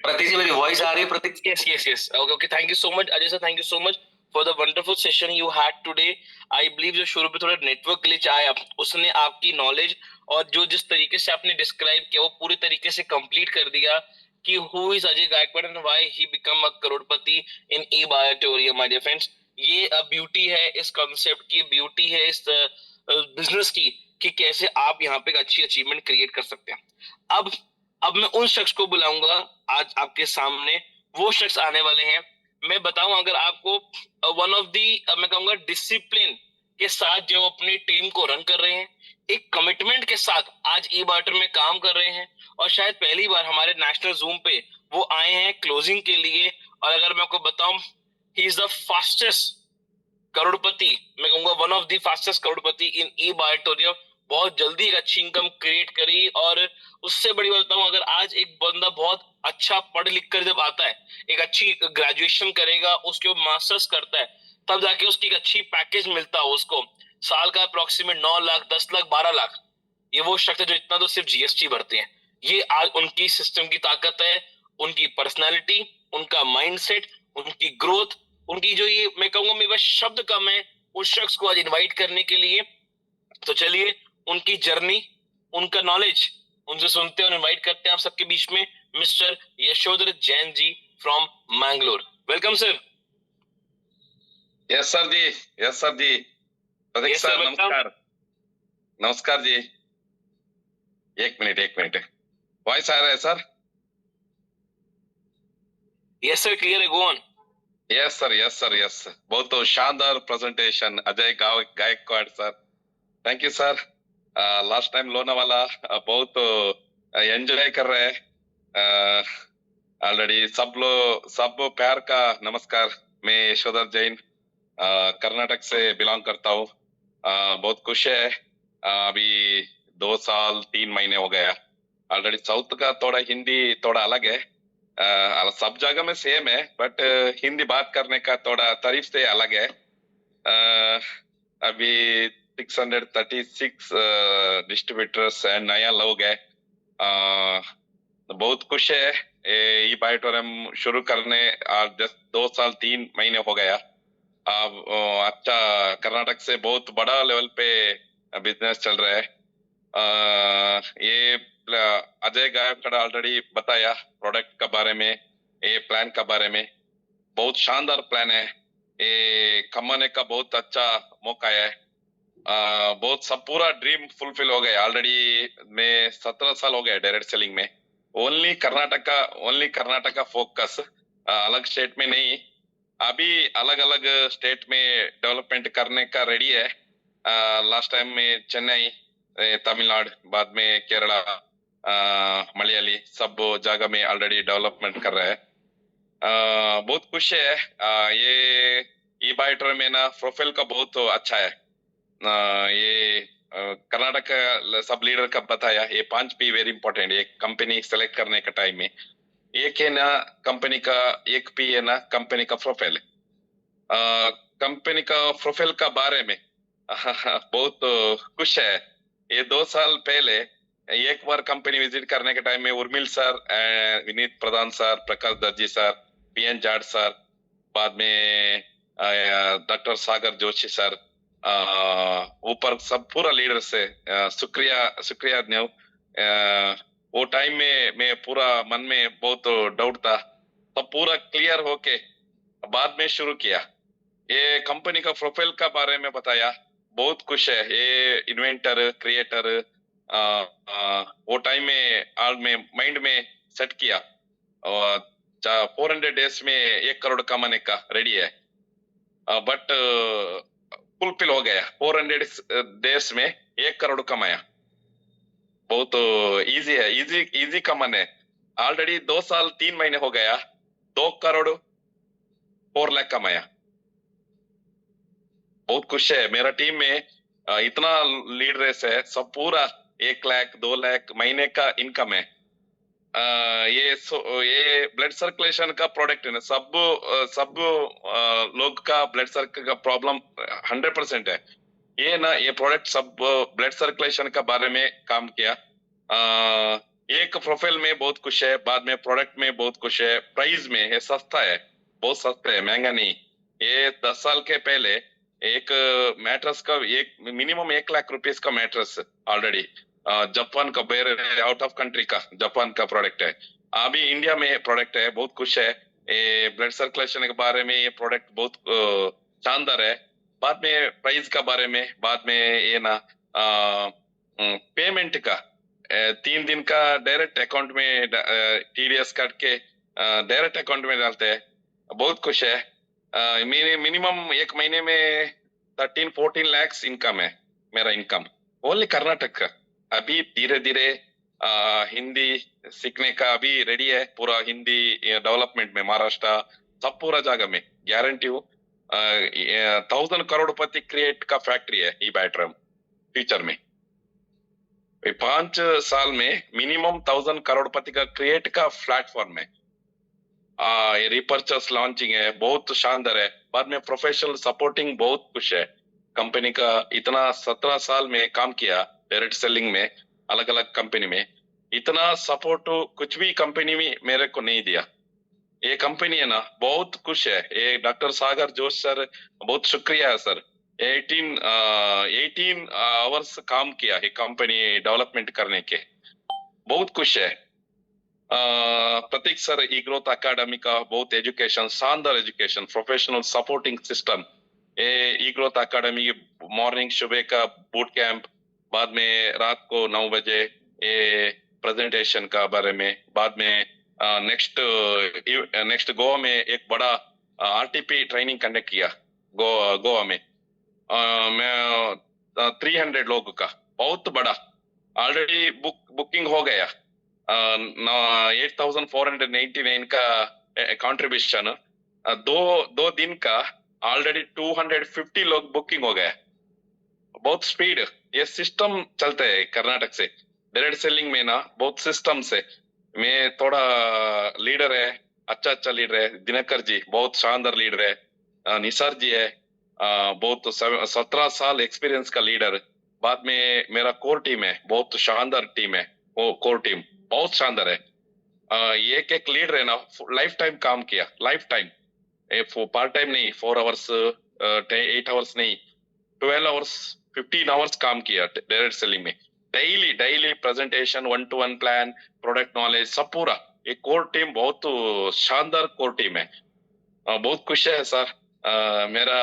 Prateek ji मेरी वॉइस आ रही है प्रतीक? Yes, yes, yes. Okay, okay. Thank you so much, Ajay sir. Thank you so much for the wonderful session you had today. I believe जो शुरू पे थोड़ा network glitch आया, उसने आपकी नॉलेज और जो जिस तरीके से आपने डिस्क्राइब किया वो पूरी तरीके से कंप्लीट कर दिया कि who is Ajay Gaikwad and why he become a crorepati in ई बायोटोरियम। माय डियर फ्रेंड्स, ये ब्यूटी है इस कॉन्सेप्ट की, ब्यूटी है इस बिजनेस की, कि कैसे आप यहाँ पे एक अच्छी अचीवमेंट क्रिएट कर सकते हैं। अब मैं उन शख्स को बुलाऊंगा आज आपके सामने, वो शख्स आने वाले हैं। मैं बताऊं, अगर आपको वन ऑफ दी मैं कहूंगा डिसिप्लिन के साथ जो अपनी टीम को रन कर रहे हैं, एक कमिटमेंट के साथ आज ई बार्टर में काम कर रहे हैं, और शायद पहली बार हमारे नेशनल जूम पे वो आए हैं क्लोजिंग के लिए। और अगर मैं आपको बताऊं, ही इज द फास्टेस्ट करोड़पति, मैं कहूंगा one of the fastest Crorepati in ई बायोटोरियम। बहुत जल्दी एक अच्छी इनकम क्रिएट करी, और उससे बड़ी बात बताऊं, अगर आज एक बंदा बहुत अच्छा पढ़ लिख कर जब आता है, एक अच्छी ग्रेजुएशन करेगा, उसके मास्टर्स करता है, तब जाके उसकी एक अच्छी पैकेज मिलता है उसको, साल का अप्रोक्सीमेट 9 लाख, 10 लाख, 12 लाख। ये वो शख्स है जो इतना तो सिर्फ जीएसटी भरते हैं। ये आज उनकी सिस्टम की ताकत है, उनकी पर्सनैलिटी, उनका माइंडसेट, उनकी ग्रोथ, उनकी जो ये मैं कहूंगा मेरे पास शब्द कम है उस शख्स को आज इनवाइट करने के लिए। तो चलिए उनकी जर्नी, उनका नॉलेज उनसे सुनते हैं और इनवाइट करते हैं आप सबके बीच में mister Yashodhar Jain ji from Mangalore. Welcome sir. Yes sir ji, yes sir ji. Prateek Yes, sir sir, नमस्कार। नमस्कार जी। एक मिनट वॉइस आ रहा है सर? यस सर, क्लियर है, go on. Yes sir, yes sir, yes. बहुत शानदार presentation Ajay Gaikwad sir, thank you sir. Last time Lonavala बहुत enjoy कर रहे हैं, ऑलरेडी सब प्यार का नमस्कार। मैं यशोधर जैन कर्नाटक से बिलोंग करता हूँ। बहुत खुश है। अभी 2 साल 3 महीने हो गया। ऑलरेडी साउथ का थोड़ा हिंदी थोड़ा अलग है। सब जगह में सेम है, बट हिंदी बात करने का थोड़ा तारीफ से अलग है। अभी 636 डिस्ट्रीब्यूटर्स एंड नया लोग है। बहुत खुश है। ये बायोटोरम शुरू करने आज जस्ट 2 साल 3 महीने हो गया। अब अच्छा कर्नाटक से बहुत बड़ा लेवल पे बिजनेस चल रहा है। ये अजय गायकवाड़ ऑलरेडी बताया प्रोडक्ट के बारे में, ये प्लान के बारे में। बहुत शानदार प्लान है। ये कमाने का बहुत अच्छा मौका है। बहुत सब पूरा ड्रीम फुलफिल हो गया। ऑलरेडी मैं 17 साल हो गया डायरेक्ट सेलिंग में। ओनली कर्नाटका फोकस, अलग स्टेट में नहीं। अभी अलग अलग स्टेट में डेवलपमेंट करने का रेडी है। लास्ट टाइम में चेन्नई, तमिलनाडु, बाद में केरला, मलयाली, सब जगह में ऑलरेडी डेवलपमेंट कर रहा है। बहुत खुश है। ये बायोटर में ना प्रोफाइल का बहुत अच्छा है। ये कर्नाटक सब लीडर का बताया, ये 5 P वेरी इंपॉर्टेंट है एक कंपनी सेलेक्ट करने के टाइम में। एक है ना कंपनी का, एक P है ना कंपनी का प्रोफाइल। कंपनी का प्रोफाइल का बारे में बहुत खुश है। ये 2 साल पहले एक बार कंपनी विजिट करने के टाइम में उर्मिल सर, विनीत प्रधान सर, प्रकाश दर्जी सर, PN जाट सर, बाद में डॉक्टर सागर जोशी सर, ऊपर सब पूरा लीडर से शुक्रिया न्यू। वो टाइम में मैं पूरा मन में बहुत डाउट था, सब पूरा क्लियर होके बाद में शुरू किया। ये कंपनी का प्रोफाइल का बारे में बताया, बहुत खुश है। ये इन्वेंटर क्रिएटर वो टाइम में आल में माइंड में सेट किया और 400 डेज में 1 करोड़ कमाने का रेडी है। बट फुलफिल हो गया। 400 डेज में 1 करोड़ कमाया। बहुत इजी है, इजी कमाने। ऑलरेडी 2 साल 3 महीने हो गया, 2 करोड़ 4 लाख कमाया। बहुत खुश है। मेरा टीम में इतना लीड रेस है, सब पूरा 1 लाख 2 लाख महीने का इनकम है। ये ब्लड सर्कुलेशन का प्रोडक्ट है ना, सब लोग का ब्लड सर्कुलेशन का प्रॉब्लम 100% है। ये प्रोडक्ट सब ब्लड सर्कुलेशन का बारे में काम किया। एक प्रोफाइल में बहुत खुश है, बाद में प्रोडक्ट में बहुत खुश है। प्राइस में ये सस्ता है, बहुत सस्ता है, महंगा नहीं। ये 10 साल के पहले एक मैट्रेस का एक मिनिमम 1 लाख रुपीस का मैट्रेस ऑलरेडी जापान का, बेरे आउट ऑफ कंट्री का जापान का प्रोडक्ट है। अभी इंडिया में प्रोडक्ट है, बहुत खुश है। ये ब्लड सर्कुलेशन के बारे में ये प्रोडक्ट बहुत शानदार है। बाद में प्राइस का बारे में, बाद में ये ना पेमेंट का 3 दिन का डायरेक्ट अकाउंट में TDS काट के डायरेक्ट अकाउंट में डालते हैं। बहुत खुश है। मिनिमम 1 महीने में 13-14 lakhs इनकम है मेरा इनकम, ओनली कर्नाटक का। अभी धीरे धीरे हिंदी सीखने का अभी रेडी है। पूरा हिंदी डेवलपमेंट में महाराष्ट्र सब पूरा जगह में गारंटी हूँ। 1000 करोड़पति क्रिएट का फैक्ट्री है ई बैटरम फ्यूचर में। 5 साल में मिनिमम 1000 करोड़पति का क्रिएट का प्लेटफॉर्म है। ये रिपर्चेस लॉन्चिंग है, बहुत शानदार है। बाद में प्रोफेशनल सपोर्टिंग, बहुत खुश है। कंपनी का इतना 17 साल में काम किया डायरेक्ट सेलिंग में, अलग अलग कंपनी में। इतना सपोर्ट कुछ भी कंपनी में मेरे को नहीं दिया। ये कंपनी है ना, बहुत खुश है। ये डॉक्टर सागर जोश सर, बहुत शुक्रिया है सर। 18 आवर्स काम किया ये कंपनी डेवलपमेंट करने के, बहुत खुश है। प्रतीक सर ई ग्रोथ अकेडमी का बहुत एजुकेशन, शानदार एजुकेशन, प्रोफेशनल सपोर्टिंग सिस्टम। ई ग्रोथ अकेडमी मॉर्निंग सुबह का बूट कैंप, बाद में रात को 9 बजे ये प्रेजेंटेशन का बारे में। बाद में नेक्स्ट गोवा में एक बड़ा RTP ट्रेनिंग कंडक्ट किया गोवा में। मैं 300 लोगों का, बहुत बड़ा। ऑलरेडी बुकिंग हो गया। 8,489 का कंट्रीब्यूशन, दो दिन का ऑलरेडी 250 लोग बुकिंग हो गए। बहुत स्पीड ये सिस्टम चलते हैं कर्नाटक से। डायरेक्ट सेलिंग में ना बहुत सिस्टम से। मैं थोड़ा लीडर है, अच्छा अच्छा लीडर है, दिनकर जी बहुत शानदार लीडर है, निसार जी है, बहुत 17 साल एक्सपीरियंस का लीडर। बाद में मेरा कोर टीम है, बहुत शानदार टीम है, वो कोर टीम बहुत शानदार है। एक एक लीडर है ना, लाइफ टाइम काम किया, लाइफ टाइम, पार्ट टाइम नहीं, 4 आवर्स 8 आवर्स नहीं, 12 आवर्स 15 आवर्स काम किया डायरेक्ट सेलिंग में। Daily daily presentation, 1-to-1 plan, product knowledge सब पूरा। ये कोर टीम बहुत शानदार कोर टीम है। बहुत खुश है सर। मेरा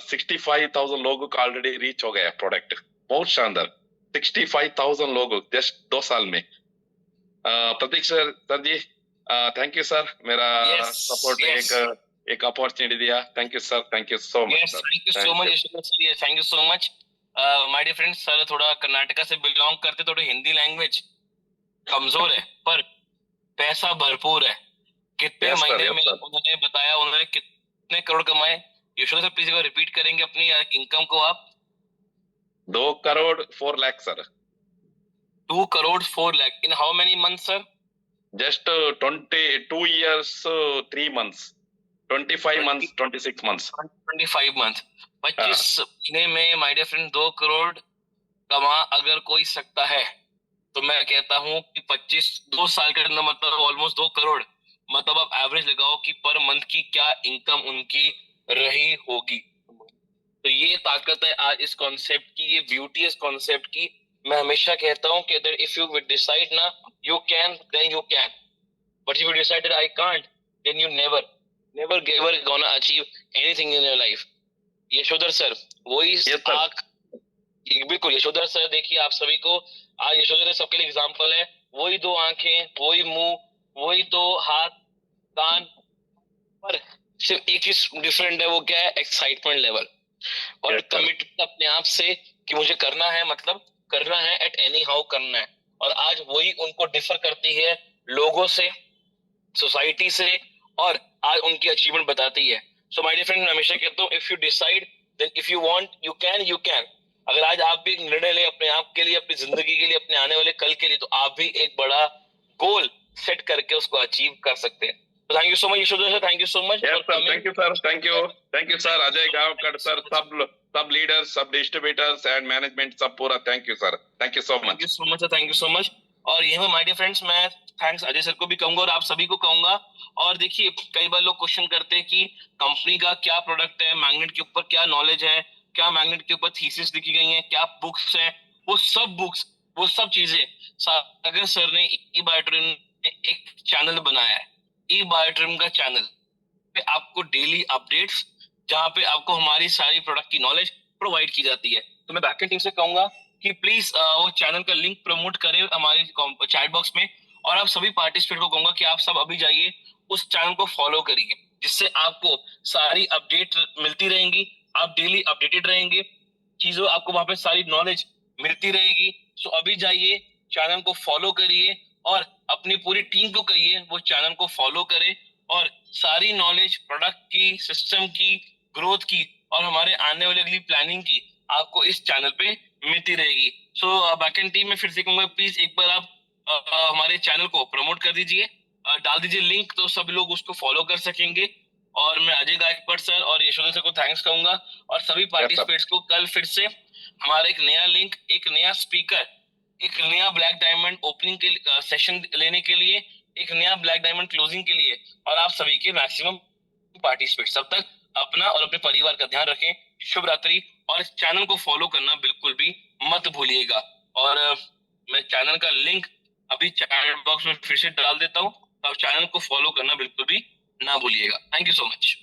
65,000 लोगों का ऑलरेडी रीच हो गया प्रोडक्ट, बहुत शानदार। 65,000 लोग जस्ट 2 साल में। Prateek sir ji, thank you sir, मेरा Yes, सपोर्ट yes. एक अपॉर्चुनिटी दिया। Thank you sir, thank you so much Yes, sir. thank you so much, Yashoda sir. Yes, thank you so much. My dear friends, sir थोड़ा कर्नाटका से belong करते, थोड़ी Hindi language कमजोर है, पर पैसा भरपूर है। कितने यस सर, महीने यस में सर। उन्होंने बताया, उन्होंने कितने करोड़ कमाए? यशोदा सर प्लीज एक बार रिपीट करेंगे अपनी इनकम को आप? 2 crore 4 lakh sir. 2 crore 4 lakh in how many months, sir? Just 22 years 3 months, 25 months 26 months। 25 month, हाँ 25 महीने में माय डियर फ्रेंड 2 करोड़ कमा अगर कोई सकता है, तो मैं कहता हूँ कि 2 साल के अंदर मतलब ऑलमोस्ट 2 करोड़, मतलब आप एवरेज लगाओ कि पर मंथ की क्या इनकम उनकी रही होगी। तो ये ताकत है आज इस कॉन्सेप्ट की, ये ब्यूटी इस कॉन्सेप्ट की। मैं हमेशा कहता हूँ कि अगर इफ यू डिसाइड ना you can, then you can, but if you decided I can't, then you never never ever gonna achieve anything in your life. Yashodhar sir वही यस सर। आंख, बिल्कुल यशोधर सर, देखिए आप सभी को आज यशोधर सबके लिए एग्जाम्पल है। वही 2 आंखें, वही मुंह, वही 2 हाथ, कान, पर सिर्फ एक चीज डिफरेंट है, वो क्या है? एक्साइटमेंट लेवल और यस सर। कमिटमेंट अपने आप से कि मुझे करना है, मतलब करना है, एट एनी हाउ करना है। और आज वही उनको डिफर करती है लोगों से, सोसाइटी से, और आज उनकी अचीवमेंट बताती है। सो माय डियर फ्रेंड, मैं हमेशा कहता हूँ if you decide then if you want you can, you can. अगर आज आप भी एक निर्णय ले अपने आप के लिए, अपनी जिंदगी के लिए, अपने आने वाले कल के लिए, तो आप भी एक बड़ा गोल सेट करके उसको अचीव कर सकते हैं। तो thank you so much Yashodhar sir, thank you so much yes for sir, coming. Thank you sir, thank you sir, Ajay Gavkar sir, सब लीडर्स, सब डिस्ट्रीब्यूटर्स एंड मैनेजमेंट सब पूरा thank you sir, thank you so thank much. You so much, thank you so much. और यही my dear friends, मैं thanks Ajay sir को भी कहूंगा और आप सभी को कहूंगा। और देखिए कई बार लोग क्वेश्चन करते हैं कि कंपनी का क्या प्रोडक्ट है, मैग्नेट के ऊपर क्या नॉलेज है, क्या मैग्नेट के ऊपर थीसिस लिखी गई है, क्या बुक्स हैं, वो सब बुक्स, वो सब चीजें सागर सर ने ई बायोट्रिम में एक चैनल बनाया है, ई बायोट्रिम का चैनल पे आपको डेली अपडेट्स, जहाँ पे आपको हमारी सारी प्रोडक्ट की नॉलेज प्रोवाइड की जाती है। तो मैं बैकएंड टीम से कहूंगा कि प्लीज वो चैनल का लिंक प्रमोट करें हमारे चैट बॉक्स में। और आप सभी पार्टिसिपेट को कहूंगा कि आप सब अभी जाइए उस चैनल को फॉलो करिए, जिससे आपको सारी अपडेट मिलती रहेंगी, आप डेली अपडेटेड रहेंगे, चीजों आपको वहां पे सारी नॉलेज मिलती रहेगी। सो अभी जाइए चैनल को फॉलो करिए और अपनी पूरी टीम को कहिए वो चैनल को फॉलो करे, और सारी नॉलेज प्रोडक्ट की, सिस्टम की, ग्रोथ की, और हमारे आने वाली अगली प्लानिंग की आपको इस चैनल पे मिलती रहेगी। सो बैकएंड टीम में फिर से कहूंगा प्लीज एक बार आप हमारे चैनल को प्रमोट कर दीजिए, डाल दीजिए लिंक, तो सब लोग उसको फॉलो कर सकेंगे। और मैं अजय गायकवाड़ सर और यशोदा सर को थैंक्स कहूंगा, और सभी पार्टिसिपेट्स को कल फिर से हमारा एक नया लिंक, एक नया स्पीकर, एक नया ब्लैक डायमंड ओपनिंग के सेशन लेने के लिए, एक नया ब्लैक डायमंड क्लोजिंग के लिए, और आप सभी के मैक्सिमम पार्टिसिपेट। तब तक अपना और अपने परिवार का ध्यान रखें। शुभ रात्रि, और इस चैनल को फॉलो करना बिल्कुल भी मत भूलिएगा। और मैं चैनल का लिंक अभी चैट बॉक्स में फिर से डाल देता हूँ, अब चैनल को फॉलो करना बिल्कुल भी ना भूलिएगा। Thank you so much.